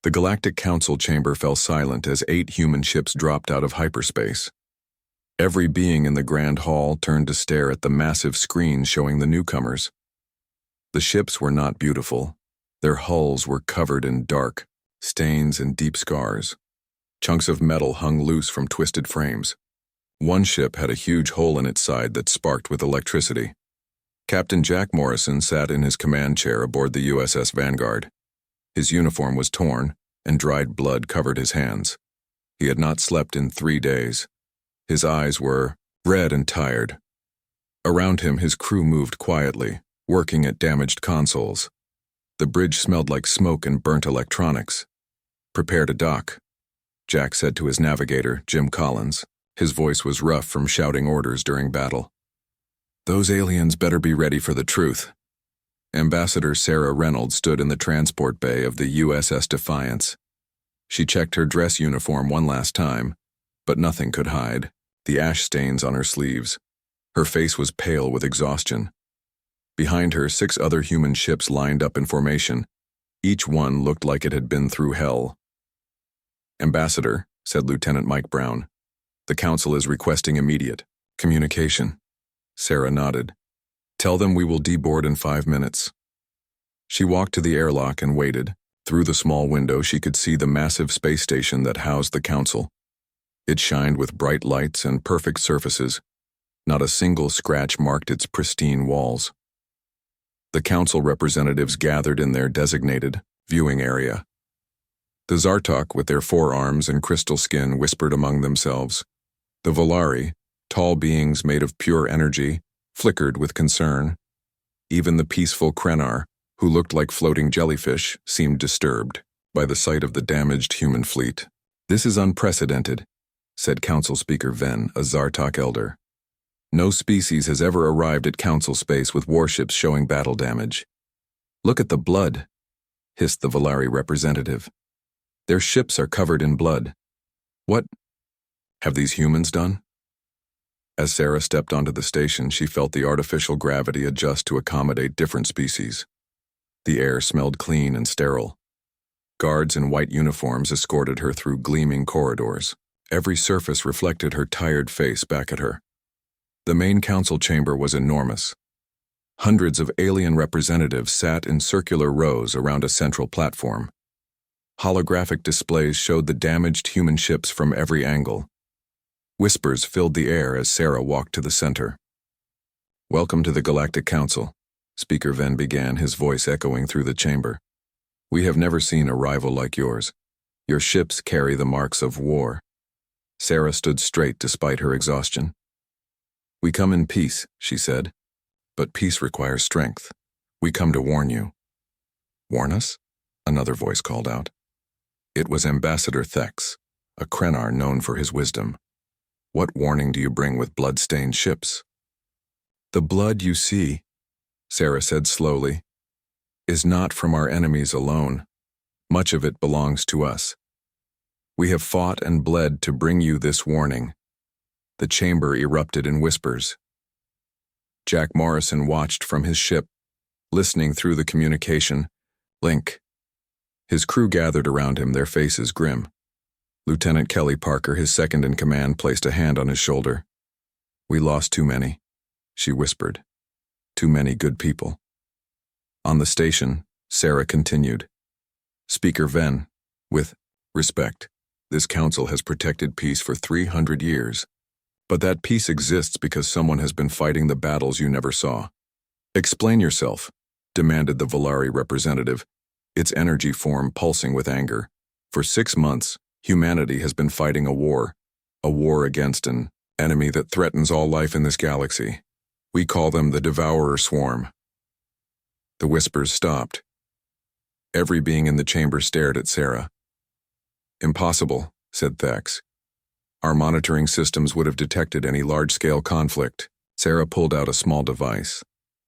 The Galactic Council chamber fell silent as 8 human ships dropped out of hyperspace. Every being in the Grand Hall turned to stare at the massive screen showing the newcomers. The ships were not beautiful. Their hulls were covered in dark stains and deep scars. Chunks of metal hung loose from twisted frames. One ship had a huge hole in its side that sparked with electricity. Captain Jack Morrison sat in his command chair aboard the USS Vanguard. His uniform was torn, and dried blood covered his hands. He had not slept in 3 days. His eyes were red and tired. Around him, his crew moved quietly, working at damaged consoles. The bridge smelled like smoke and burnt electronics. "Prepare to dock," Jack said to his navigator, Jim Collins. His voice was rough from shouting orders during battle. "Those aliens better be ready for the truth." Ambassador Sarah Reynolds stood in the transport bay of the USS Defiance. She checked her dress uniform one last time, but nothing could hide the ash stains on her sleeves. Her face was pale with exhaustion. Behind her, 6 other human ships lined up in formation. Each one looked like it had been through hell. "Ambassador," said Lieutenant Mike Brown, "the Council is requesting immediate communication." Sarah nodded. "Tell them we will deboard in 5 minutes." She walked to the airlock and waited. Through the small window, she could see the massive space station that housed the Council. It shined with bright lights and perfect surfaces. Not a single scratch marked its pristine walls. The Council representatives gathered in their designated viewing area. The Zartok, with their 4 arms and crystal skin, whispered among themselves. The Volari, tall beings made of pure energy, flickered with concern. Even the peaceful Krenar, who looked like floating jellyfish, seemed disturbed by the sight of the damaged human fleet. "This is unprecedented," said Council Speaker Ven, a Zartok elder. "No species has ever arrived at Council space with warships showing battle damage." "Look at the blood," hissed the Volari representative. "Their ships are covered in blood. What have these humans done?" As Sarah stepped onto the station, she felt the artificial gravity adjust to accommodate different species. The air smelled clean and sterile. Guards in white uniforms escorted her through gleaming corridors. Every surface reflected her tired face back at her. The main council chamber was enormous. Hundreds of alien representatives sat in circular rows around a central platform. Holographic displays showed the damaged human ships from every angle. Whispers filled the air as Sarah walked to the center. "Welcome to the Galactic Council," Speaker Ven began, his voice echoing through the chamber. "We have never seen a rival like yours. Your ships carry the marks of war." Sarah stood straight despite her exhaustion. "We come in peace," she said. "But peace requires strength. We come to warn you." "Warn us?" another voice called out. It was Ambassador Thex, a Krenar known for his wisdom. "What warning do you bring with blood-stained ships?" "The blood you see," Sarah said slowly, "is not from our enemies alone. Much of it belongs to us. We have fought and bled to bring you this warning." The chamber erupted in whispers. Jack Morrison watched from his ship, listening through the communication link. His crew gathered around him, their faces grim. Lieutenant Kelly Parker, his second-in-command, placed a hand on his shoulder. "We lost too many," she whispered. "Too many good people." On the station, Sarah continued. "Speaker Ven, with respect, this council has protected peace for 300 years. But that peace exists because someone has been fighting the battles you never saw." "Explain yourself," demanded the Volari representative, its energy form pulsing with anger. "For 6 months, humanity has been fighting a war against an enemy that threatens all life in this galaxy. We call them the Devourer Swarm." The whispers stopped. Every being in the chamber stared at Sarah. "Impossible," said Thex. "Our monitoring systems would have detected any large-scale conflict." Sarah pulled out a small device.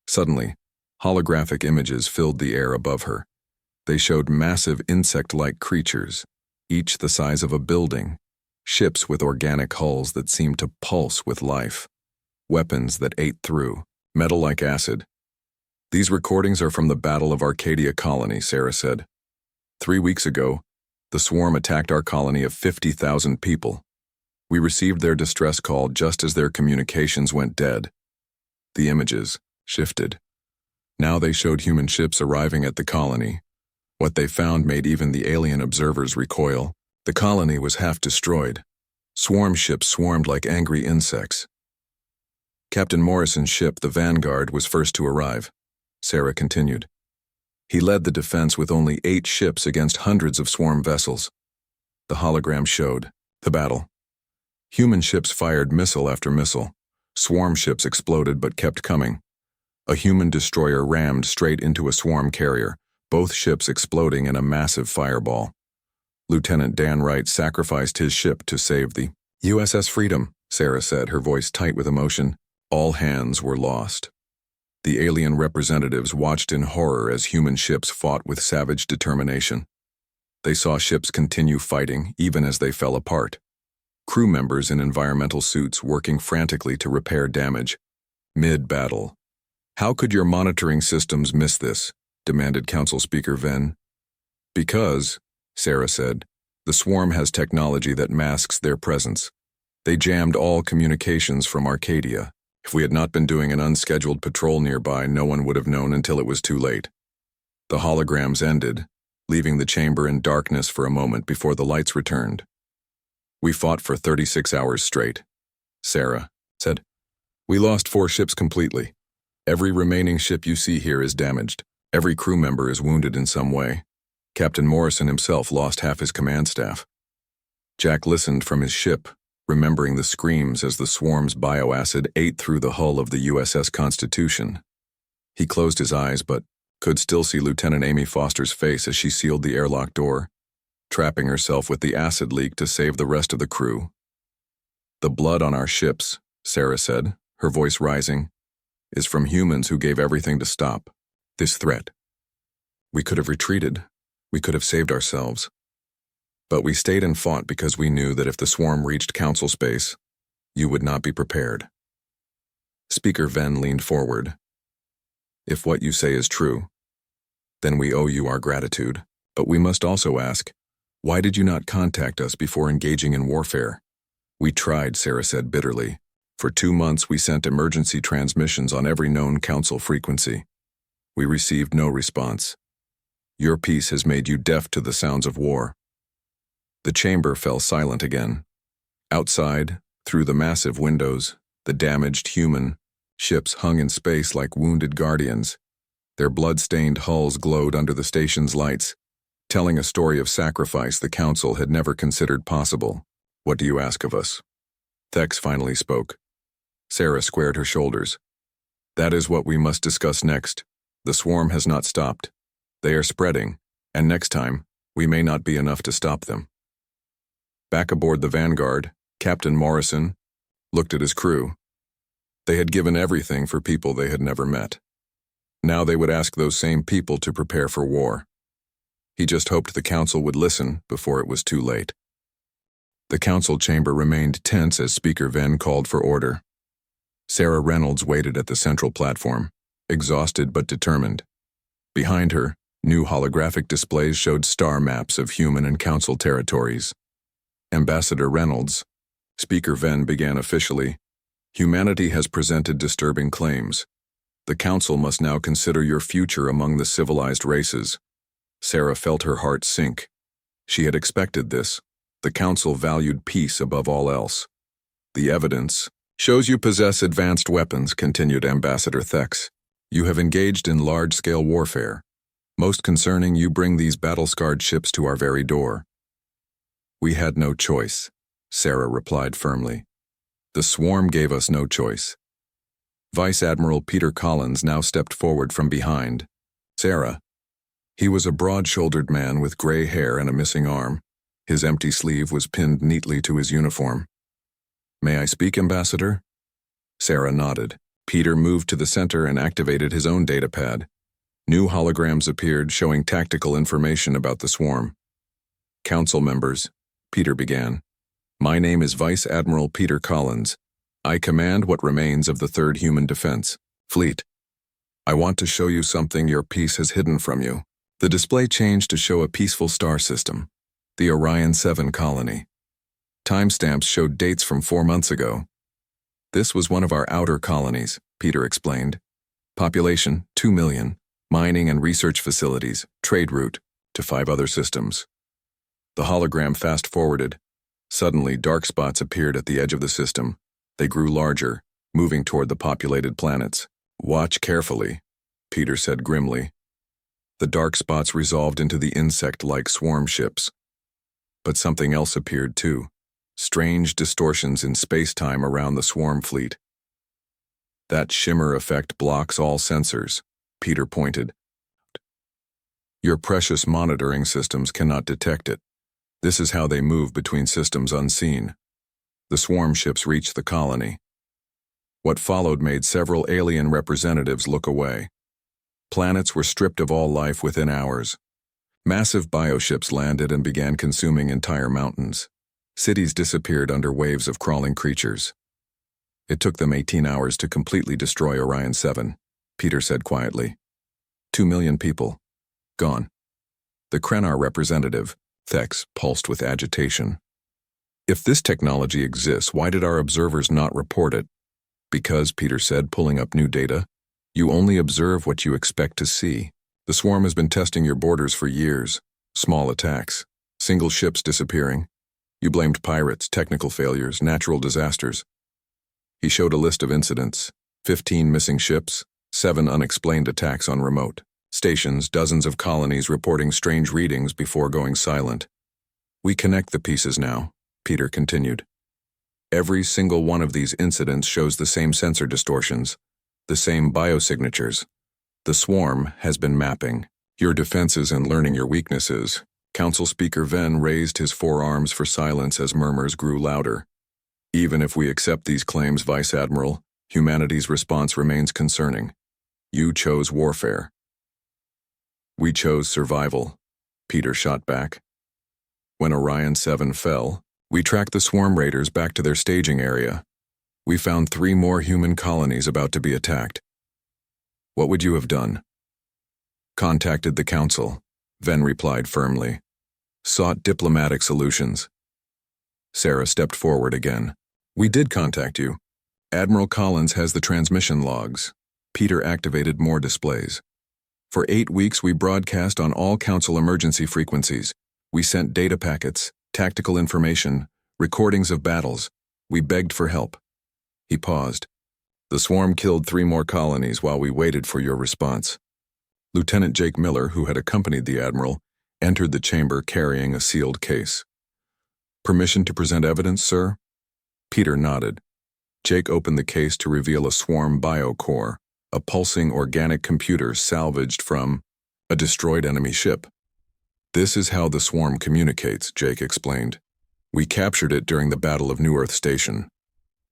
Suddenly, holographic images filled the air above her. They showed massive insect-like creatures, each the size of a building, ships with organic hulls that seemed to pulse with life, weapons that ate through, metal like acid. "These recordings are from the Battle of Arcadia Colony," Sarah said. 3 weeks ago, The swarm attacked our colony of 50,000 people. We received their distress call just as their communications went dead. The images shifted. Now they showed human ships arriving at the colony. What they found made even the alien observers recoil. The colony was half destroyed. Swarm ships swarmed like angry insects. Captain Morrison's ship, the Vanguard, was first to arrive. Sarah continued. He led the defense with only 8 ships against hundreds of swarm vessels. The hologram showed the battle. Human ships fired missile after missile. Swarm ships exploded but kept coming. A human destroyer rammed straight into a swarm carrier, both ships exploding in a massive fireball. Lieutenant Dan Wright sacrificed his ship to save the USS Freedom, Sarah said, her voice tight with emotion. All hands were lost. The alien representatives watched in horror as human ships fought with savage determination. They saw ships continue fighting even as they fell apart. Crew members in environmental suits working frantically to repair damage. Mid-battle. How could your monitoring systems miss this? Demanded Council Speaker Venn. Because, Sarah said, the swarm has technology that masks their presence. They jammed all communications from Arcadia. If we had not been doing an unscheduled patrol nearby, no one would have known until it was too late. The holograms ended, leaving the chamber in darkness for a moment before the lights returned. We fought for 36 hours straight, Sarah said. We lost 4 ships completely. Every remaining ship you see here is damaged. Every crew member is wounded in some way. Captain Morrison himself lost half his command staff. Jack listened from his ship, remembering the screams as the swarm's bioacid ate through the hull of the USS Constitution. He closed his eyes but could still see Lieutenant Amy Foster's face as she sealed the airlock door, trapping herself with the acid leak to save the rest of the crew. The blood on our ships, Sarah said, her voice rising, is from humans who gave everything to stop this threat. We could have retreated. We could have saved ourselves. But we stayed and fought because we knew that if the swarm reached council space, you would not be prepared. Speaker Venn leaned forward. If what you say is true, then we owe you our gratitude. But we must also ask, why did you not contact us before engaging in warfare? We tried, Sarah said bitterly. For 2 months we sent emergency transmissions on every known council frequency. We received no response. Your peace has made you deaf to the sounds of war. The chamber fell silent again. Outside, through the massive windows, the damaged human ships hung in space like wounded guardians. Their blood-stained hulls glowed under the station's lights, telling a story of sacrifice the council had never considered possible. What do you ask of us? Thex finally spoke. Sarah squared her shoulders. That is what we must discuss next. The swarm has not stopped. They are spreading, and next time, we may not be enough to stop them. Back aboard the Vanguard, Captain Morrison looked at his crew. They had given everything for people they had never met. Now they would ask those same people to prepare for war. He just hoped the council would listen before it was too late. The council chamber remained tense as Speaker Venn called for order. Sarah Reynolds waited at the central platform, exhausted but determined. Behind her, new holographic displays showed star maps of human and council territories. Ambassador Reynolds, Speaker Venn began officially, humanity has presented disturbing claims. The council must now consider your future among the civilized races. Sarah felt her heart sink. She had expected this. The council valued peace above all else. The evidence shows you possess advanced weapons, continued Ambassador Thex. You have engaged in large-scale warfare. Most concerning, you bring these battle-scarred ships to our very door. We had no choice, Sarah replied firmly. The swarm gave us no choice. Vice Admiral Peter Collins now stepped forward from behind. Sarah. He was a broad-shouldered man with gray hair and a missing arm. His empty sleeve was pinned neatly to his uniform. May I speak, Ambassador? Sarah nodded. Peter moved to the center and activated his own datapad. New holograms appeared showing tactical information about the swarm. Council members, Peter began. My name is Vice Admiral Peter Collins. I command what remains of the 3rd Human Defense Fleet. I want to show you something your peace has hidden from you. The display changed to show a peaceful star system. The Orion 7 colony. Timestamps showed dates from 4 months ago. This was one of our outer colonies, Peter explained. Population, 2 million. Mining and research facilities, trade route, to 5 other systems. The hologram fast-forwarded. Suddenly, dark spots appeared at the edge of the system. They grew larger, moving toward the populated planets. Watch carefully, Peter said grimly. The dark spots resolved into the insect-like swarm ships. But something else appeared too. Strange distortions in space-time around the swarm fleet. That shimmer effect blocks all sensors, Peter pointed. Your precious monitoring systems cannot detect it. This is how they move between systems unseen. The swarm ships reached the colony. What followed made several alien representatives look away. Planets were stripped of all life within hours. Massive bioships landed and began consuming entire mountains. Cities disappeared under waves of crawling creatures. It took them 18 hours to completely destroy Orion 7, Peter said quietly. 2 million people. Gone. The Krenar representative, Thex, pulsed with agitation. If this technology exists, why did our observers not report it? Because, Peter said, pulling up new data, you only observe what you expect to see. The swarm has been testing your borders for years. Small attacks. Single ships disappearing. You blamed pirates, technical failures, natural disasters. He showed a list of incidents. 15 missing ships, 7 unexplained attacks on remote stations, dozens of colonies reporting strange readings before going silent. We connect the pieces now, Peter continued. Every single one of these incidents shows the same sensor distortions, the same biosignatures. The swarm has been mapping your defenses and learning your weaknesses. Council Speaker Venn raised his forearms for silence as murmurs grew louder. Even if we accept these claims, Vice Admiral, humanity's response remains concerning. You chose warfare. We chose survival, Peter shot back. When Orion 7 fell, we tracked the swarm raiders back to their staging area. We found 3 more human colonies about to be attacked. What would you have done? Contacted the Council, Venn replied firmly. Sought diplomatic solutions. Sarah stepped forward again. We did contact you. Admiral Collins has the transmission logs. Peter activated more displays. For 8 weeks we broadcast on all Council emergency frequencies. We sent data packets, tactical information, recordings of battles. We begged for help. He paused. The swarm killed 3 more colonies while we waited for your response. Lieutenant Jake Miller, who had accompanied the Admiral, entered the chamber carrying a sealed case. Permission to present evidence, sir? Peter nodded. Jake opened the case to reveal a swarm biocore, a pulsing organic computer salvaged from a destroyed enemy ship. This is how the swarm communicates, Jake explained. We captured it during the Battle of New Earth Station.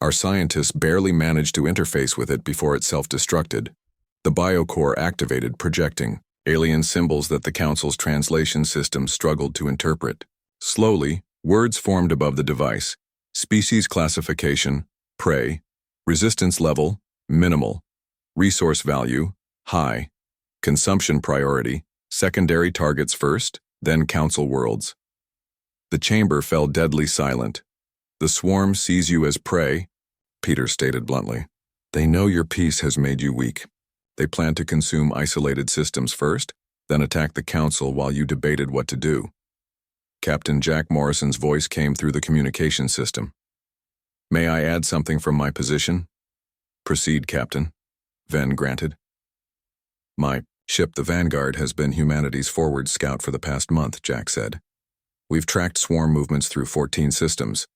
Our scientists barely managed to interface with it before it self-destructed. The biocore activated, projecting alien symbols that the Council's translation system struggled to interpret. Slowly, words formed above the device. Species classification, prey. Resistance level, minimal. Resource value, high. Consumption priority, secondary targets first, then Council worlds. The chamber fell deadly silent. The swarm sees you as prey, Peter stated bluntly. They know your peace has made you weak. They plan to consume isolated systems first, then attack the Council while you debated what to do. Captain Jack Morrison's voice came through the communication system. May I add something from my position? Proceed, Captain, Venn granted. My ship, the Vanguard, has been humanity's forward scout for the past month, Jack said. We've tracked swarm movements through 14 systems.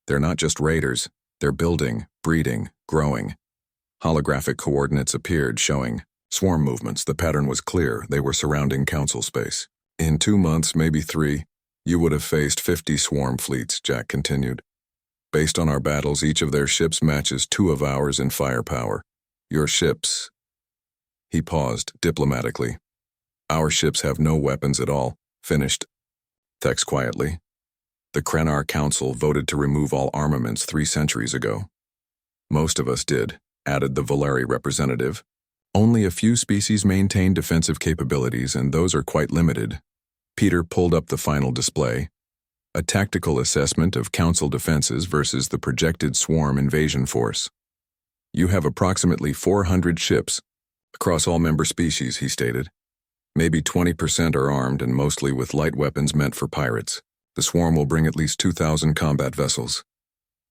They're not just raiders, they're building, breeding, growing. Holographic coordinates appeared showing swarm movements. The pattern was clear. They were surrounding Council space. In 2 months, maybe 3, you would have faced 50 swarm fleets, Jack continued. Based on our battles, each of their ships matches 2 of ours in firepower. Your ships... He paused, diplomatically. Our ships have no weapons at all. Finished. Thex quietly. The Krenar Council voted to remove all armaments 3 centuries ago. Most of us did, added the Valeri representative. Only a few species maintain defensive capabilities, and those are quite limited. Peter pulled up the final display. A tactical assessment of Council defenses versus the projected swarm invasion force. You have approximately 400 ships across all member species, he stated. Maybe 20% are armed and mostly with light weapons meant for pirates. The swarm will bring at least 2,000 combat vessels.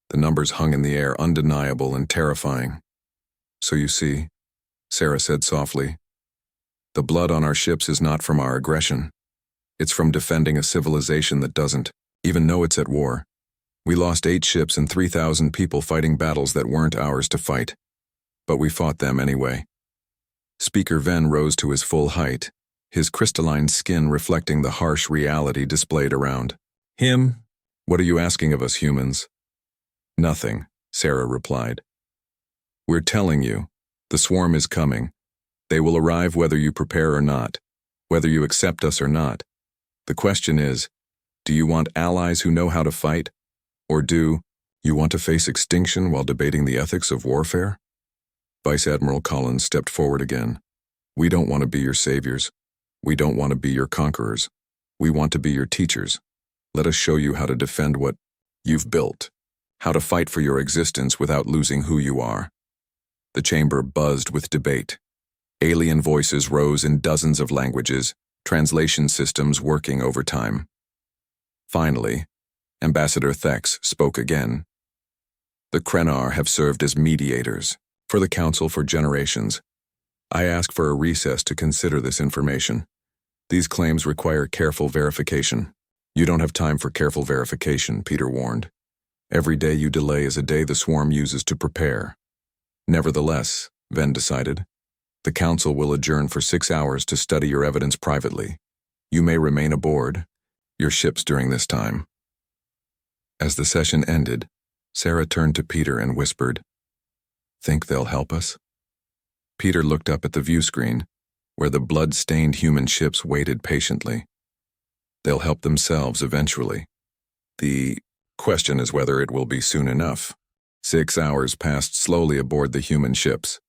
The numbers hung in the air, undeniable and terrifying. So you see, Sarah said softly, the blood on our ships is not from our aggression. It's from defending a civilization that doesn't even know it's at war. We lost 8 ships and 3,000 people fighting battles that weren't ours to fight. But we fought them anyway. Speaker Venn rose to his full height, his crystalline skin reflecting the harsh reality displayed around him. What are you asking of us humans? Nothing, Sarah replied. We're telling you, the swarm is coming. They will arrive whether you prepare or not, whether you accept us or not. The question is, do you want allies who know how to fight? Or do you want to face extinction while debating the ethics of warfare? Vice Admiral Collins stepped forward again. We don't want to be your saviors. We don't want to be your conquerors. We want to be your teachers. Let us show you how to defend what you've built, how to fight for your existence without losing who you are. The chamber buzzed with debate. Alien voices rose in dozens of languages, translation systems working overtime. Finally, Ambassador Thex spoke again. The Krenar have served as mediators for the Council for generations. I ask for a recess to consider this information. These claims require careful verification. You don't have time for careful verification, Peter warned. Every day you delay is a day the swarm uses to prepare. Nevertheless, Venn decided, the Council will adjourn for 6 hours to study your evidence privately. You may remain aboard your ships during this time. As the session ended, Sarah turned to Peter and whispered, Think they'll help us? Peter looked up at the view screen, where the blood-stained human ships waited patiently. They'll help themselves eventually. The question is whether it will be soon enough. 6 hours passed slowly aboard the human ships.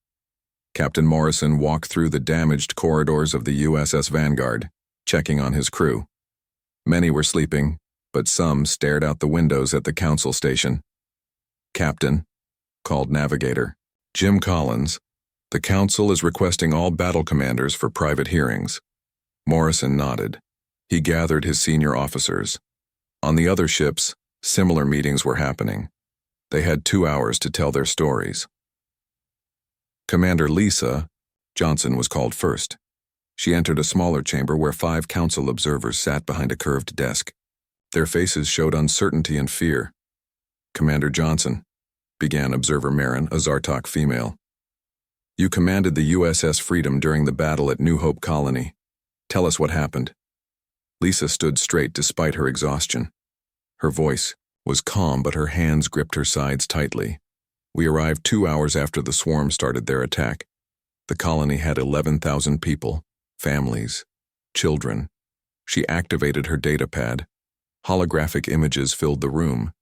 Captain Morrison walked through the damaged corridors of the USS Vanguard, checking on his crew. Many were sleeping, but some stared out the windows at the Council station. Captain, called Navigator, Jim Collins, the Council is requesting all battle commanders for private hearings. Morrison nodded. He gathered his senior officers. On the other ships, similar meetings were happening. They had 2 hours to tell their stories. Commander Lisa Johnson was called first. She entered a smaller chamber where 5 Council observers sat behind a curved desk. Their faces showed uncertainty and fear. Commander Johnson, began Observer Marin, a Zartok female. You commanded the USS Freedom during the battle at New Hope Colony. Tell us what happened. Lisa stood straight despite her exhaustion. Her voice was calm, but her hands gripped her sides tightly. We arrived 2 hours after the swarm started their attack. The colony had 11,000 people, families, children. She activated her datapad. Holographic images filled the room.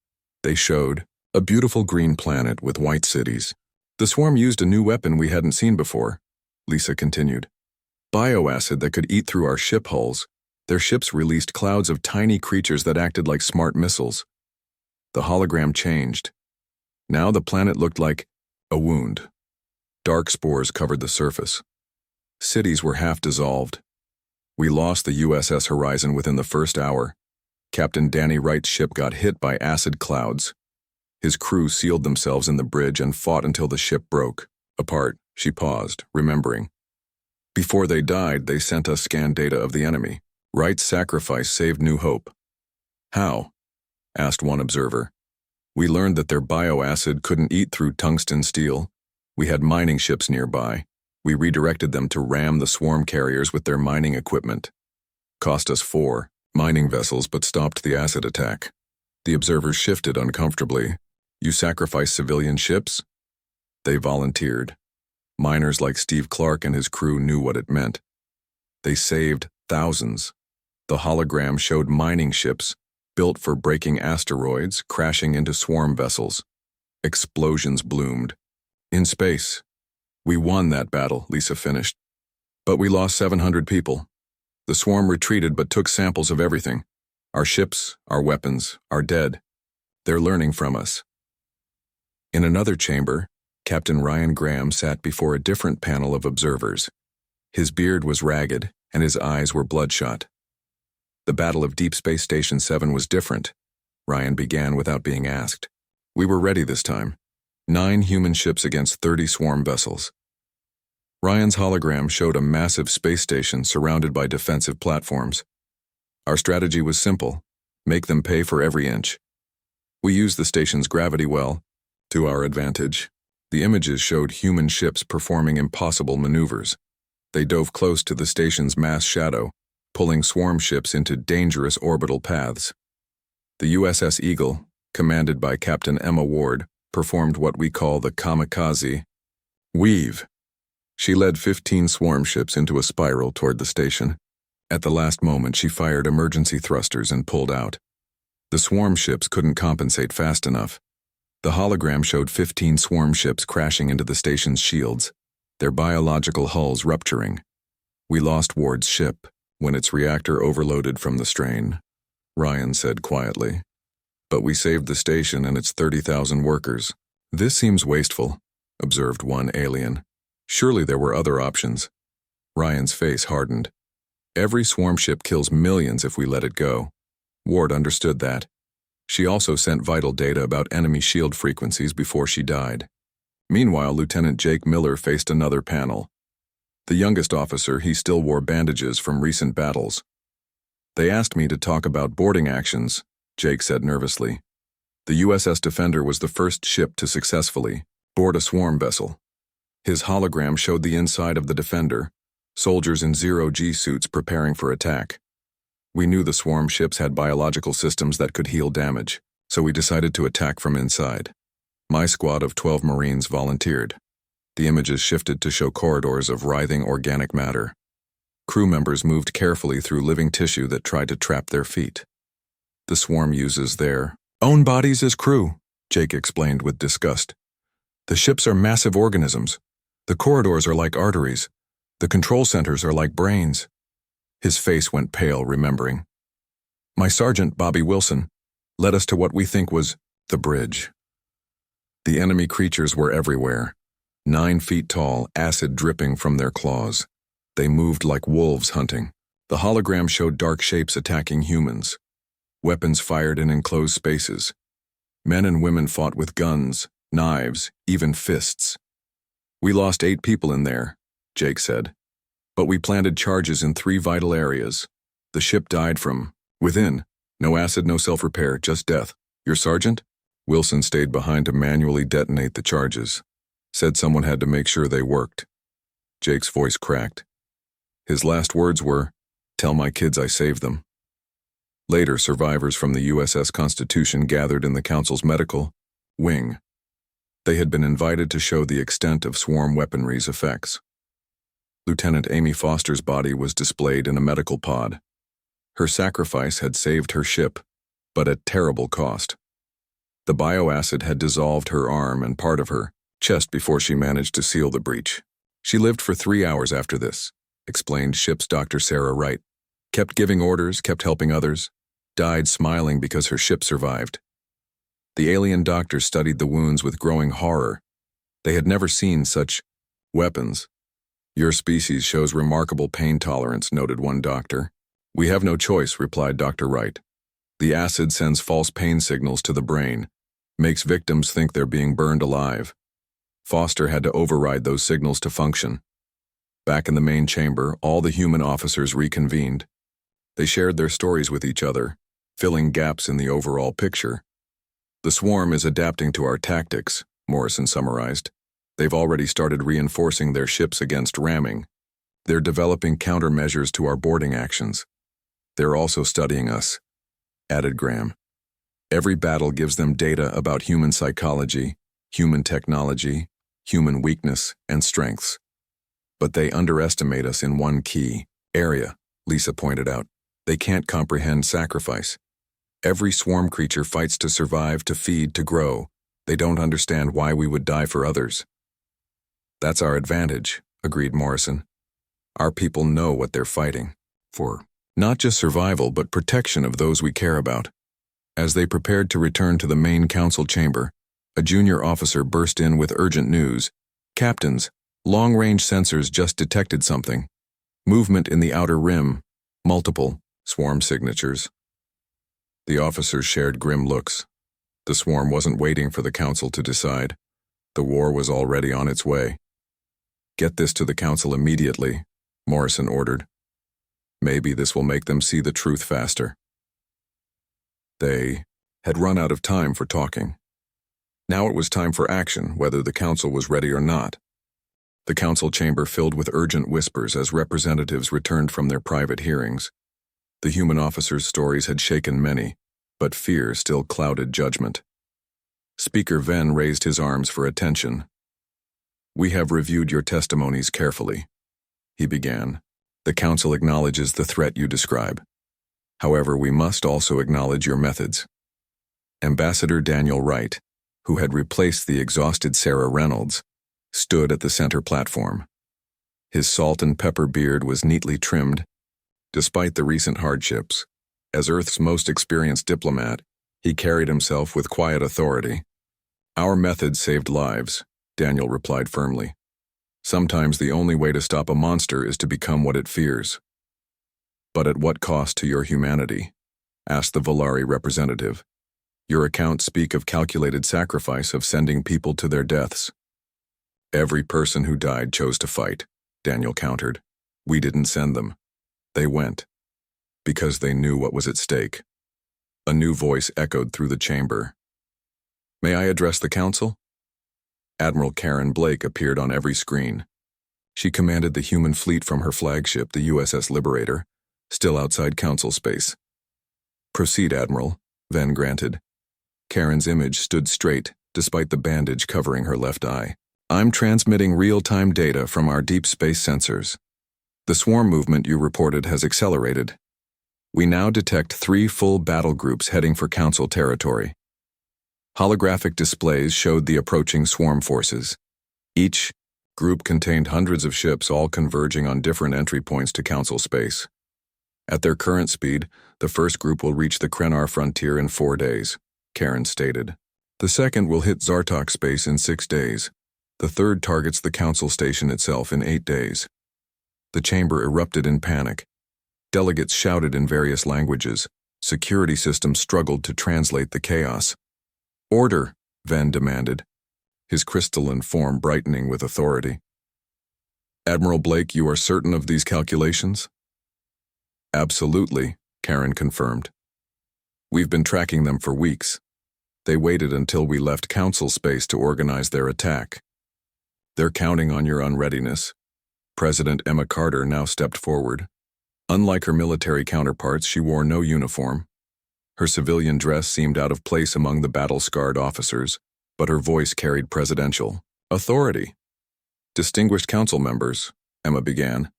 They showed a beautiful green planet with white cities. The swarm used a new weapon we hadn't seen before, Lisa continued. Bioacid that could eat through our ship hulls. Their ships released clouds of tiny creatures that acted like smart missiles. The hologram changed. Now the planet looked like a wound. Dark spores covered the surface. Cities were half dissolved. We lost the USS Horizon within the first hour. Captain Danny Wright's ship got hit by acid clouds. His crew sealed themselves in the bridge and fought until the ship broke apart. She paused, remembering. Before they died, they sent us scanned data of the enemy. Wright's sacrifice saved New Hope. How? Asked one observer. We learned that their bioacid couldn't eat through tungsten steel. We had mining ships nearby. We redirected them to ram the swarm carriers with their mining equipment. Cost us 4 mining vessels, but stopped the acid attack. The observers shifted uncomfortably. You sacrificed civilian ships? They volunteered. Miners like Steve Clark and his crew knew what it meant. They saved thousands. The hologram showed mining ships, built for breaking asteroids, crashing into swarm vessels. Explosions bloomed. In space. We won that battle, Lisa finished. But we lost 700 people. The swarm retreated but took samples of everything. Our ships, our weapons, are dead. They're learning from us. In another chamber, Captain Ryan Graham sat before a different panel of observers. His beard was ragged, and his eyes were bloodshot. The battle of Deep Space Station 7 was different. Ryan began without being asked. We were ready this time. 9 human ships against 30 swarm vessels. Ryan's hologram showed a massive space station surrounded by defensive platforms. Our strategy was simple: make them pay for every inch. We used the station's gravity well, to our advantage. The images showed human ships performing impossible maneuvers. They dove close to the station's mass shadow, pulling swarm ships into dangerous orbital paths. The USS Eagle, commanded by Captain Emma Ward, performed what we call the kamikaze weave. She led 15 swarm ships into a spiral toward the station. At the last moment, she fired emergency thrusters and pulled out. The swarm ships couldn't compensate fast enough. The hologram showed 15 swarm ships crashing into the station's shields, their biological hulls rupturing. We lost Ward's ship when its reactor overloaded from the strain, Ryan said quietly. But we saved the station and its 30,000 workers. This seems wasteful, observed one alien. Surely there were other options. Ryan's face hardened. Every swarm ship kills millions if we let it go. Ward understood that. She also sent vital data about enemy shield frequencies before she died. Meanwhile, Lieutenant Jake Miller faced another panel. The youngest officer, he still wore bandages from recent battles. They asked me to talk about boarding actions, Jake said nervously. The USS Defender was the first ship to successfully board a swarm vessel. His hologram showed the inside of the Defender, soldiers in zero-G suits preparing for attack. We knew the swarm ships had biological systems that could heal damage, so we decided to attack from inside. My squad of 12 Marines volunteered. The images shifted to show corridors of writhing organic matter. Crew members moved carefully through living tissue that tried to trap their feet. The swarm uses their own bodies as crew, Jake explained with disgust. The ships are massive organisms. The corridors are like arteries. The control centers are like brains. His face went pale, remembering. My sergeant, Bobby Wilson, led us to what we think was the bridge. The enemy creatures were everywhere. 9 feet tall, acid dripping from their claws. They moved like wolves hunting. The hologram showed dark shapes attacking humans. Weapons fired in enclosed spaces. Men and women fought with guns, knives, even fists. We lost 8 people in there, Jake said. But we planted charges in 3 vital areas. The ship died from within. No acid, no self-repair, just death. Your sergeant? Wilson stayed behind to manually detonate the charges. Said someone had to make sure they worked. Jake's voice cracked. His last words were, "Tell my kids I saved them." Later, survivors from the USS Constitution gathered in the Council's medical wing. They had been invited to show the extent of swarm weaponry's effects. Lieutenant Amy Foster's body was displayed in a medical pod. Her sacrifice had saved her ship, but at terrible cost. The bioacid had dissolved her arm and part of her chest before she managed to seal the breach. She lived for 3 hours after this, explained ship's Dr. Sarah Wright. Kept giving orders, kept helping others, died smiling because her ship survived. The alien doctors studied the wounds with growing horror. They had never seen such weapons. Your species shows remarkable pain tolerance, noted one doctor. We have no choice, replied Dr. Wright. The acid sends false pain signals to the brain, makes victims think they're being burned alive. Foster had to override those signals to function. Back in the main chamber, all the human officers reconvened. They shared their stories with each other, filling gaps in the overall picture. The swarm is adapting to our tactics, Morrison summarized. They've already started reinforcing their ships against ramming. They're developing countermeasures to our boarding actions. They're also studying us, added Graham. Every battle gives them data about human psychology, human technology, human weakness, and strengths. But they underestimate us in one key area, Lisa pointed out. They can't comprehend sacrifice. Every swarm creature fights to survive, to feed, to grow. They don't understand why we would die for others. That's our advantage, agreed Morrison. Our people know what they're fighting for. Not just survival, but protection of those we care about. As they prepared to return to the main council chamber, a junior officer burst in with urgent news. Captains, long-range sensors just detected something. Movement in the outer rim. Multiple swarm signatures. The officers shared grim looks. The swarm wasn't waiting for the council to decide. The war was already on its way. Get this to the council immediately, Morrison ordered. Maybe this will make them see the truth faster. They had run out of time for talking. Now it was time for action, whether the council was ready or not. The council chamber filled with urgent whispers as representatives returned from their private hearings. The human officers' stories had shaken many, but fear still clouded judgment. Speaker Venn raised his arms for attention. "We have reviewed your testimonies carefully," he began. "The council acknowledges the threat you describe. However, we must also acknowledge your methods." Ambassador Daniel Wright, who had replaced the exhausted Sarah Reynolds, stood at the center platform. His salt and pepper beard was neatly trimmed. Despite the recent hardships, as Earth's most experienced diplomat, he carried himself with quiet authority. "Our methods saved lives," Daniel replied firmly. "Sometimes the only way to stop a monster is to become what it fears." "But at what cost to your humanity?" asked the Volari representative. "Your accounts speak of calculated sacrifice of sending people to their deaths." "Every person who died chose to fight," Daniel countered. "We didn't send them. They went. Because they knew what was at stake." A new voice echoed through the chamber. "May I address the council?" Admiral Karen Blake appeared on every screen. She commanded the human fleet from her flagship, the USS Liberator, still outside council space. "Proceed, Admiral," Venn granted. Karen's image stood straight, despite the bandage covering her left eye. "I'm transmitting real-time data from our deep space sensors. The swarm movement you reported has accelerated. We now detect 3 full battle groups heading for council territory. Holographic displays showed the approaching swarm forces. Each group contained hundreds of ships, all converging on different entry points to council space. At their current speed, the first group will reach the Krenar frontier in 4 days, Karen stated. The second will hit Zartok space in 6 days. The third targets the council station itself in 8 days. The chamber erupted in panic. Delegates shouted in various languages. Security systems struggled to translate the chaos. "Order," Venn demanded, his crystalline form brightening with authority. "Admiral Blake, you are certain of these calculations?" "Absolutely," Karen confirmed. "We've been tracking them for weeks. They waited until we left council space to organize their attack. They're counting on your unreadiness." President Emma Carter now stepped forward. Unlike her military counterparts, she wore no uniform. Her civilian dress seemed out of place among the battle-scarred officers, but her voice carried presidential authority. "Distinguished council members," Emma began,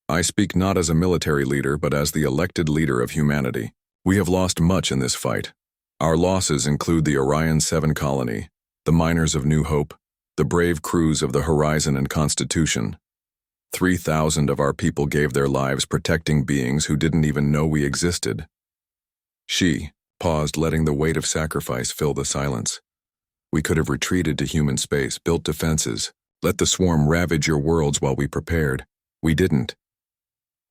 "I speak not as a military leader, but as the elected leader of humanity. We have lost much in this fight. Our losses include the Orion 7 colony, the miners of New Hope, the brave crews of the Horizon and Constitution. 3,000 of our people gave their lives protecting beings who didn't even know we existed." She paused, letting the weight of sacrifice fill the silence. "We could have retreated to human space, built defenses, let the swarm ravage your worlds while we prepared. We didn't."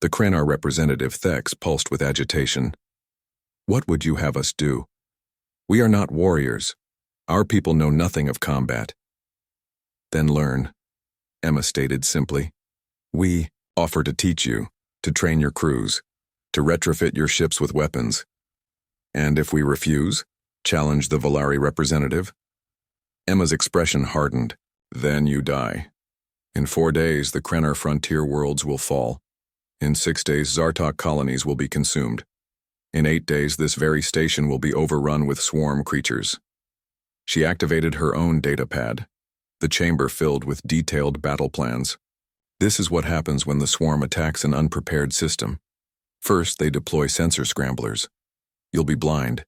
The Krenar representative Thex pulsed with agitation. "What would you have us do? We are not warriors. Our people know nothing of combat." "Then learn," Emma stated simply. "We offer to teach you, to train your crews, to retrofit your ships with weapons. And if we refuse?" challenged the Volari representative. Emma's expression hardened. "Then you die. In 4 days, the Krenar frontier worlds will fall. In 6 days, Zartok colonies will be consumed. In 8 days, this very station will be overrun with swarm creatures." She activated her own data pad, the chamber filled with detailed battle plans. This is what happens when the swarm attacks an unprepared system. First, they deploy sensor scramblers. You'll be blind.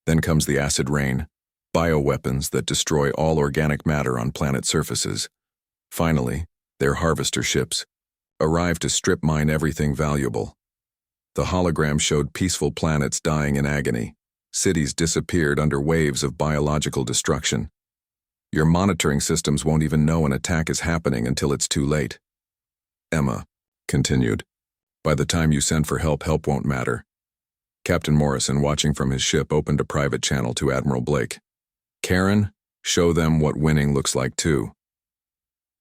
Then comes the acid rain, bioweapons that destroy all organic matter on planet surfaces. Finally, their harvester ships arrive to strip mine everything valuable. The hologram showed peaceful planets dying in agony. Cities disappeared under waves of biological destruction. Your monitoring systems won't even know an attack is happening until it's too late. Emma continued. By the time you send for help, help won't matter. Captain Morrison, watching from his ship, opened a private channel to Admiral Blake. Karen, show them what winning looks like too.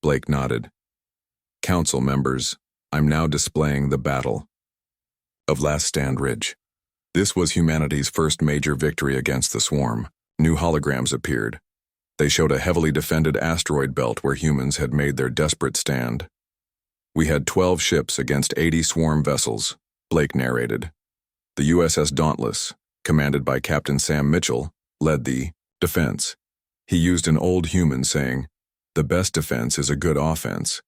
Blake nodded. Council members, I'm now displaying the battle of Last Stand Ridge. This was humanity's first major victory against the swarm. New holograms appeared. They showed a heavily defended asteroid belt where humans had made their desperate stand. We had 12 ships against 80 swarm vessels, Blake narrated. The USS Dauntless, commanded by Captain Sam Mitchell, led the defense. He used an old human saying, "The best defense is a good offense."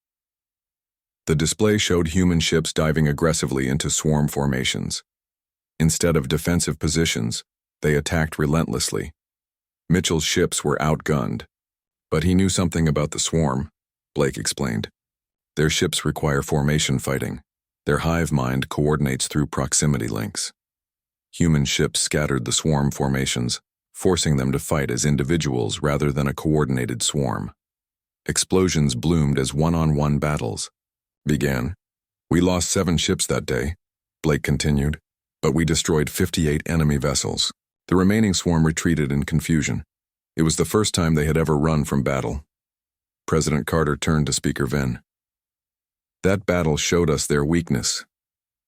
The display showed human ships diving aggressively into swarm formations. Instead of defensive positions, they attacked relentlessly. Mitchell's ships were outgunned. But he knew something about the swarm, Blake explained. Their ships require formation fighting. Their hive mind coordinates through proximity links. Human ships scattered the swarm formations, forcing them to fight as individuals rather than a coordinated swarm. Explosions bloomed as one-on-one battles began. We lost 7 ships that day, Blake continued, but we destroyed 58 enemy vessels. The remaining swarm retreated in confusion. It was the first time they had ever run from battle. President Carter turned to Speaker Venn. That battle showed us their weakness.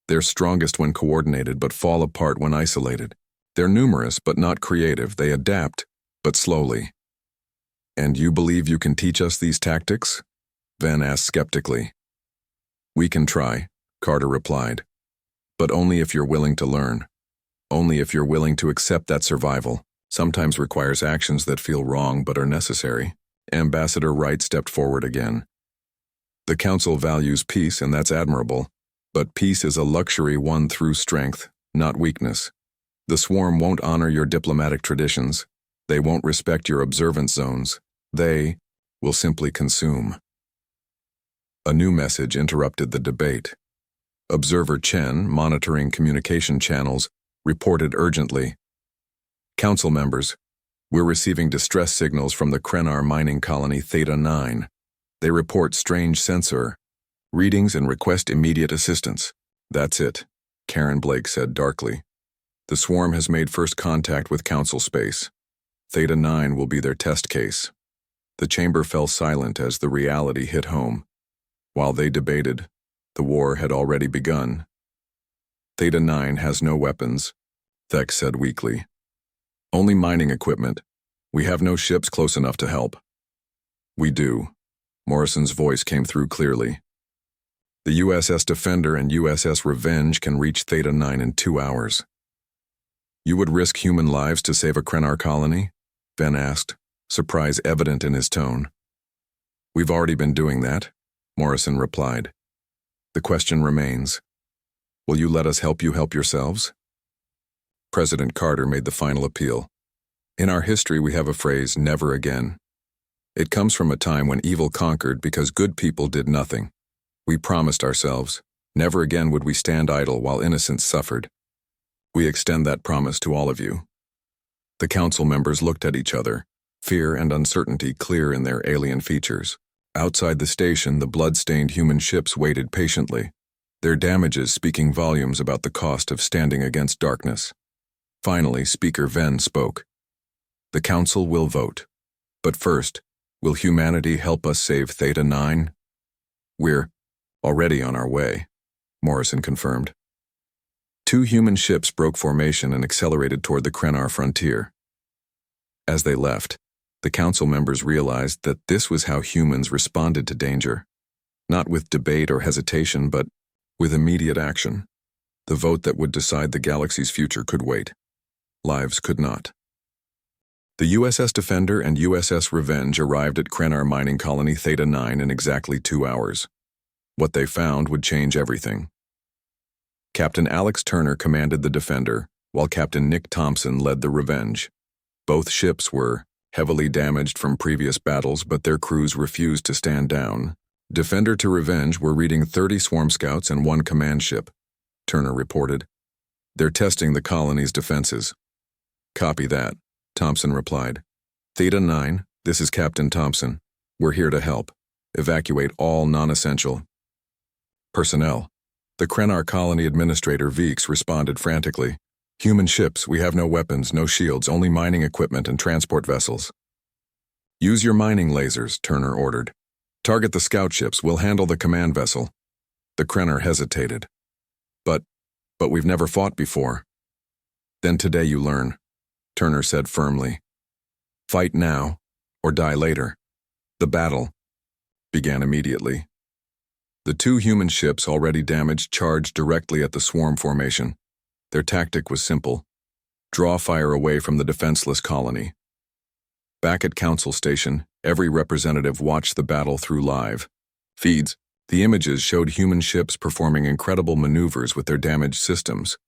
They're strongest when coordinated, but fall apart when isolated. They're numerous, but not creative. They adapt, but slowly. And you believe you can teach us these tactics? Venn asked skeptically. We can try, Carter replied. But only if you're willing to learn. Only if you're willing to accept that survival sometimes requires actions that feel wrong but are necessary. Ambassador Wright stepped forward again. The Council values peace, and that's admirable. But peace is a luxury won through strength, not weakness. The swarm won't honor your diplomatic traditions. They won't respect your observance zones. They will simply consume. A new message interrupted the debate. Observer Chen, monitoring communication channels, reported urgently. Council members, we're receiving distress signals from the Krenar mining colony Theta 9. They report strange sensor readings and request immediate assistance. That's it, Karen Blake said darkly. The swarm has made first contact with Council space. Theta 9 will be their test case. The chamber fell silent as the reality hit home. While they debated, the war had already begun. Theta 9 has no weapons, Thek said weakly. Only mining equipment. We have no ships close enough to help. We do. Morrison's voice came through clearly. The USS Defender and USS Revenge can reach Theta 9 in 2 hours. You would risk human lives to save a Krenar colony? Venn asked, surprise evident in his tone. We've already been doing that, Morrison replied. The question remains, will you let us help you help yourselves? President Carter made the final appeal. In our history, we have a phrase, never again. It comes from a time when evil conquered because good people did nothing. We promised ourselves, never again would we stand idle while innocents suffered. We extend that promise to all of you. The council members looked at each other, fear and uncertainty clear in their alien features. Outside the station, the blood-stained human ships waited patiently, their damages speaking volumes about the cost of standing against darkness. Finally, Speaker Venn spoke. The council will vote. But first, will humanity help us save Theta 9? We're already on our way, Morrison confirmed. 2 human ships broke formation and accelerated toward the Krenar frontier. As they left, the council members realized that this was how humans responded to danger. Not with debate or hesitation, but with immediate action. The vote that would decide the galaxy's future could wait. Lives could not. The USS Defender and USS Revenge arrived at Krenar mining colony Theta 9 in exactly 2 hours. What they found would change everything. Captain Alex Turner commanded the Defender, while Captain Nick Thompson led the Revenge. Both ships were heavily damaged from previous battles, but their crews refused to stand down. Defender to Revenge were reading 30 swarm scouts and 1 command ship. Turner reported. They're testing the colony's defenses. Copy that, Thompson replied. Theta 9, this is Captain Thompson. We're here to help. Evacuate all non-essential personnel. The Krenar colony administrator Veeks responded frantically. Human ships, we have no weapons, no shields, only mining equipment and transport vessels. Use your mining lasers, Turner ordered. Target the scout ships, we'll handle the command vessel. The Krenar hesitated. But we've never fought before. Then today you learn, Turner said firmly. Fight now, or die later. The battle began immediately. The two human ships already damaged charged directly at the swarm formation. Their tactic was simple. Draw fire away from the defenseless colony. Back at Council Station, every representative watched the battle through live feeds. The images showed human ships performing incredible maneuvers with their damaged systems.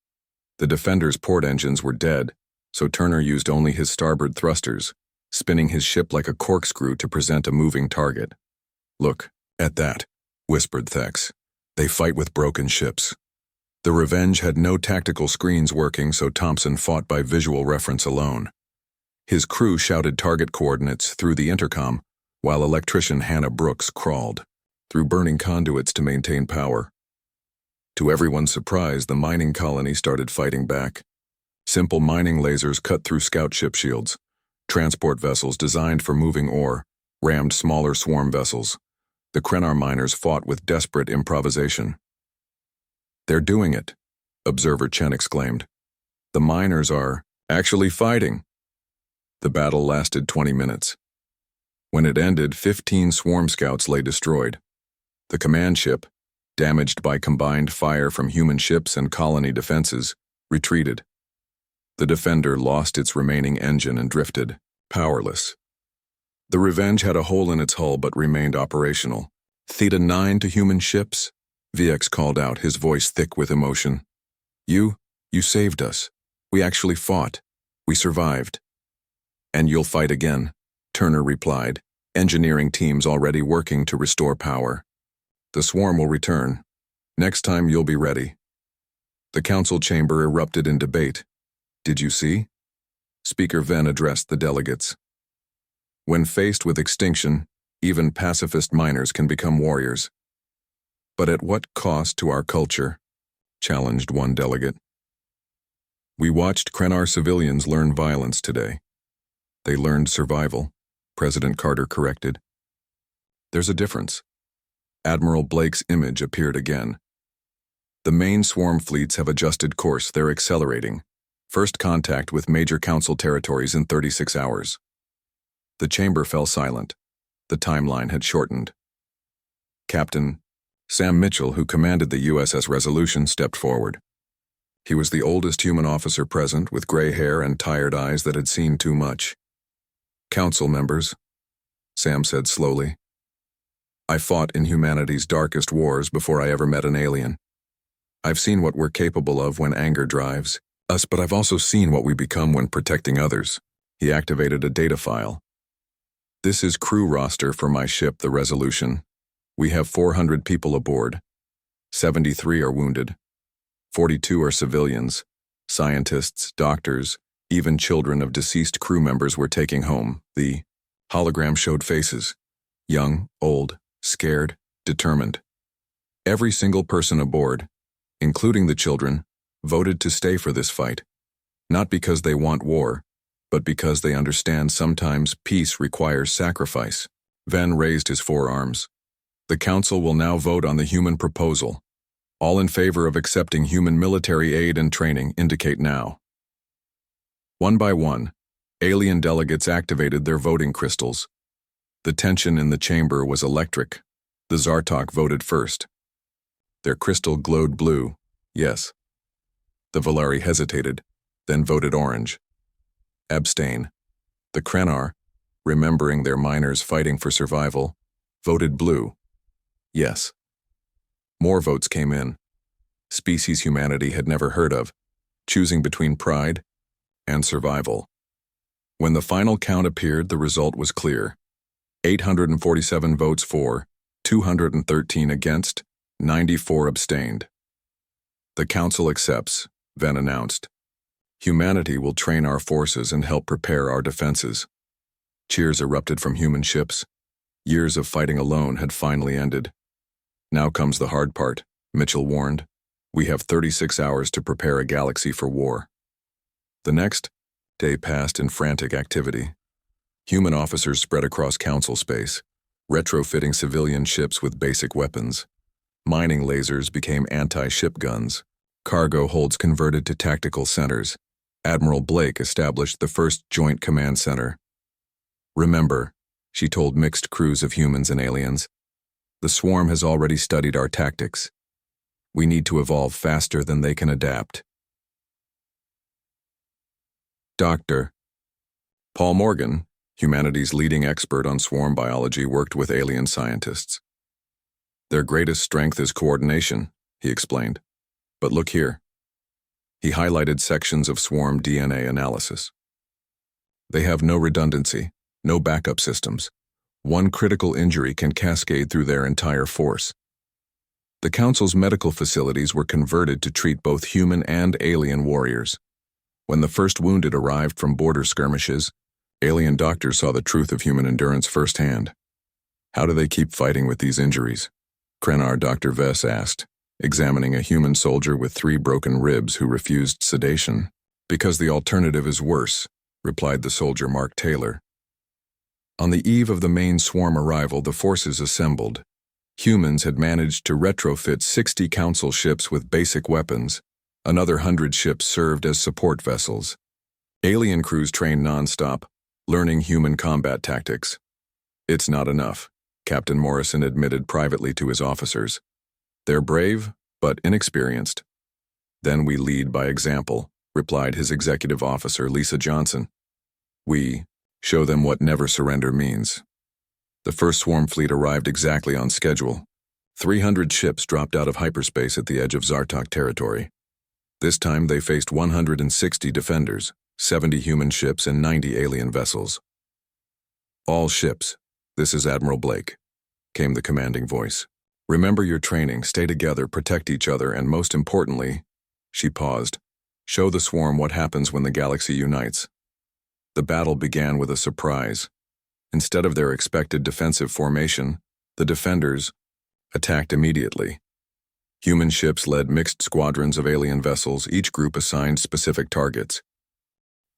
The Defender's port engines were dead, so Turner used only his starboard thrusters, spinning his ship like a corkscrew to present a moving target. Look at that, whispered Thex. They fight with broken ships. The Revenge had no tactical screens working, so Thompson fought by visual reference alone. His crew shouted target coordinates through the intercom, while electrician Hannah Brooks crawled through burning conduits to maintain power. To everyone's surprise, the mining colony started fighting back. Simple mining lasers cut through scout ship shields. Transport vessels designed for moving ore rammed smaller swarm vessels. The Krenar miners fought with desperate improvisation. They're doing it, Observer Chen exclaimed. The miners are actually fighting. The battle lasted 20 minutes. When it ended, 15 swarm scouts lay destroyed. The command ship, damaged by combined fire from human ships and colony defenses, retreated. The Defender lost its remaining engine and drifted, powerless. The Revenge had a hole in its hull but remained operational. Theta 9 to human ships, VX called out, his voice thick with emotion. You saved us. We actually fought. We survived. And you'll fight again, Turner replied, engineering teams already working to restore power. The swarm will return. Next time you'll be ready. The council chamber erupted in debate. Did you see? Speaker Venn addressed the delegates. When faced with extinction, even pacifist miners can become warriors. But at what cost to our culture? Challenged one delegate. We watched Krenar civilians learn violence today. They learned survival, President Carter corrected. There's a difference. Admiral Blake's image appeared again. The main swarm fleets have adjusted course, they're accelerating. First contact with major council territories in 36 hours. The chamber fell silent. The timeline had shortened. Captain Sam Mitchell, who commanded the USS Resolution, stepped forward. He was the oldest human officer present, with gray hair and tired eyes that had seen too much. Council members, Sam said slowly. I fought in humanity's darkest wars before I ever met an alien. I've seen what we're capable of when anger drives us, but I've also seen what we become when protecting others. He activated a data file. This is crew roster for my ship, the Resolution. We have 400 people aboard. 73 are wounded. 42 are civilians. Scientists, doctors, even children of deceased crew members we're taking home. The hologram showed faces. Young, old, scared, determined. Every single person aboard, including the children, voted to stay for this fight. Not because they want war, but because they understand sometimes peace requires sacrifice. Venn raised his forearms. The council will now vote on the human proposal. All in favor of accepting human military aid and training indicate now. One by one, alien delegates activated their voting crystals. The tension in the chamber was electric. The Zartok voted first. Their crystal glowed blue, yes. The Valari hesitated, then voted orange. Abstain. The Krenar, remembering their miners fighting for survival, voted blue, yes. More votes came in. Species humanity had never heard of, choosing between pride and survival. When the final count appeared, the result was clear. 847 votes for, 213 against, 94 abstained. The Council accepts, Ven announced. Humanity will train our forces and help prepare our defenses. Cheers erupted from human ships. Years of fighting alone had finally ended. Now comes the hard part, Mitchell warned. We have 36 hours to prepare a galaxy for war. The next day passed in frantic activity. Human officers spread across council space, retrofitting civilian ships with basic weapons. Mining lasers became anti-ship guns. Cargo holds converted to tactical centers. Admiral Blake established the first Joint Command Center. Remember, she told mixed crews of humans and aliens, the swarm has already studied our tactics. We need to evolve faster than they can adapt. Dr. Paul Morgan, humanity's leading expert on swarm biology, worked with alien scientists. Their greatest strength is coordination, he explained. But look here. He highlighted sections of swarm DNA analysis. They have no redundancy, no backup systems. One critical injury can cascade through their entire force. The Council's medical facilities were converted to treat both human and alien warriors. When the first wounded arrived from border skirmishes, alien doctors saw the truth of human endurance firsthand. How do they keep fighting with these injuries? Krenar Dr. Vess asked, examining a human soldier with 3 broken ribs who refused sedation. Because the alternative is worse, replied the soldier Mark Taylor. On the eve of the main swarm arrival, the forces assembled. Humans had managed to retrofit 60 council ships with basic weapons. Another 100 ships served as support vessels. Alien crews trained non-stop, learning human combat tactics. It's not enough, Captain Morrison admitted privately to his officers. They're brave, but inexperienced. Then we lead by example, replied his executive officer, Lisa Johnson. We show them what never surrender means. The first swarm fleet arrived exactly on schedule. 300 ships dropped out of hyperspace at the edge of Zartok territory. This time they faced 160 defenders, 70 human ships and 90 alien vessels. All ships, this is Admiral Blake, came the commanding voice. Remember your training, stay together, protect each other, and most importantly, she paused, show the swarm what happens when the galaxy unites. The battle began with a surprise. Instead of their expected defensive formation, the defenders attacked immediately. Human ships led mixed squadrons of alien vessels, each group assigned specific targets.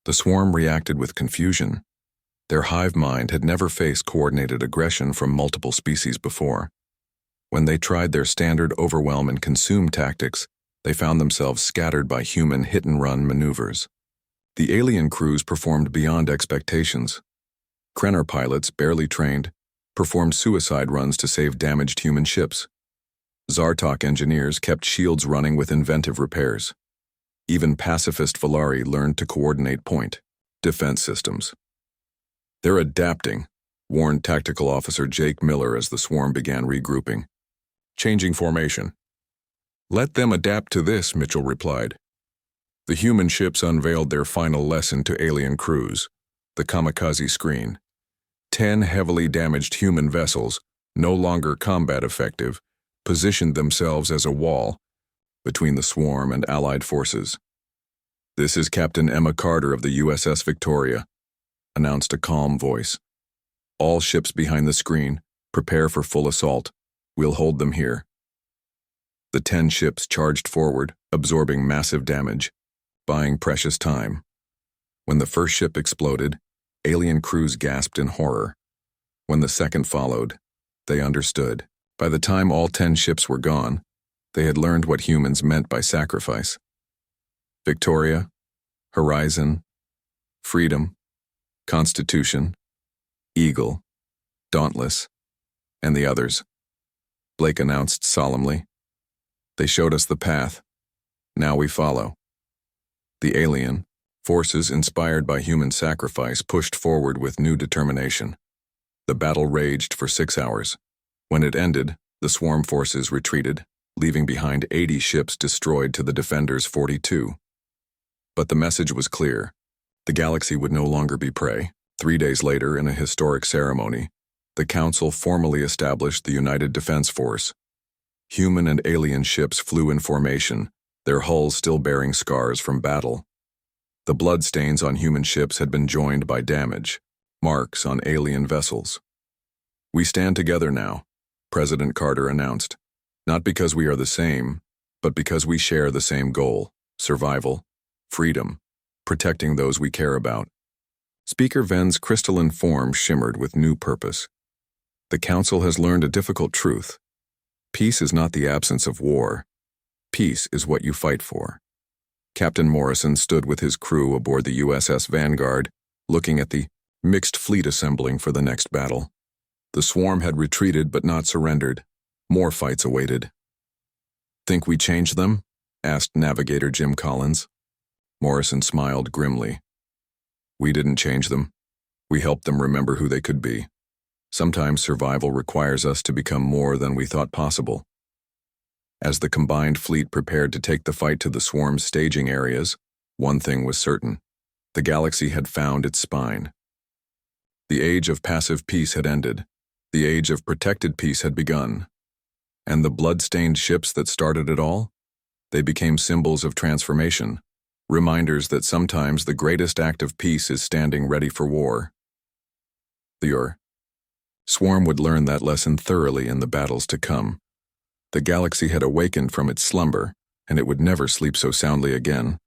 The swarm reacted with confusion. Their hive mind had never faced coordinated aggression from multiple species before. When they tried their standard overwhelm and consume tactics, they found themselves scattered by human hit-and-run maneuvers. The alien crews performed beyond expectations. Krenar pilots, barely trained, performed suicide runs to save damaged human ships. Zartok engineers kept shields running with inventive repairs. Even pacifist Valari learned to coordinate point defense systems. They're adapting, warned Tactical Officer Jake Miller as the swarm began regrouping. Changing formation. Let them adapt to this, Mitchell replied. The human ships unveiled their final lesson to alien crews, the kamikaze screen. 10 heavily damaged human vessels, no longer combat effective, positioned themselves as a wall between the swarm and Allied forces. This is Captain Emma Carter of the USS Victoria, announced a calm voice. All ships behind the screen, prepare for full assault. We'll hold them here. The 10 ships charged forward, absorbing massive damage, buying precious time. When the first ship exploded, alien crews gasped in horror. When the second followed, they understood. By the time all 10 ships were gone, they had learned what humans meant by sacrifice. Victoria, Horizon, Freedom, Constitution, Eagle, Dauntless, and the others, Blake announced solemnly. They showed us the path. Now we follow. The alien forces inspired by human sacrifice pushed forward with new determination. The battle raged for 6 hours. When it ended, the swarm forces retreated, leaving behind 80 ships destroyed to the defenders' 42. But the message was clear. The galaxy would no longer be prey. 3 days later, in a historic ceremony, the Council formally established the United Defense Force. Human and alien ships flew in formation, their hulls still bearing scars from battle. The bloodstains on human ships had been joined by damage, marks on alien vessels. "We stand together now," President Carter announced, "not because we are the same, but because we share the same goal: survival, freedom, protecting those we care about." Speaker Ven's crystalline form shimmered with new purpose. "The Council has learned a difficult truth. Peace is not the absence of war. Peace is what you fight for." Captain Morrison stood with his crew aboard the USS Vanguard, looking at the mixed fleet assembling for the next battle. The swarm had retreated but not surrendered. More fights awaited. "Think we changed them?" asked Navigator Jim Collins. Morrison smiled grimly. "We didn't change them. We helped them remember who they could be. Sometimes survival requires us to become more than we thought possible." As the combined fleet prepared to take the fight to the swarm's staging areas, one thing was certain: the galaxy had found its spine. The age of passive peace had ended. The age of protected peace had begun. And the blood-stained ships that started it all? They became symbols of transformation, reminders that sometimes the greatest act of peace is standing ready for war. The swarm would learn that lesson thoroughly in the battles to come. The galaxy had awakened from its slumber, and it would never sleep so soundly again.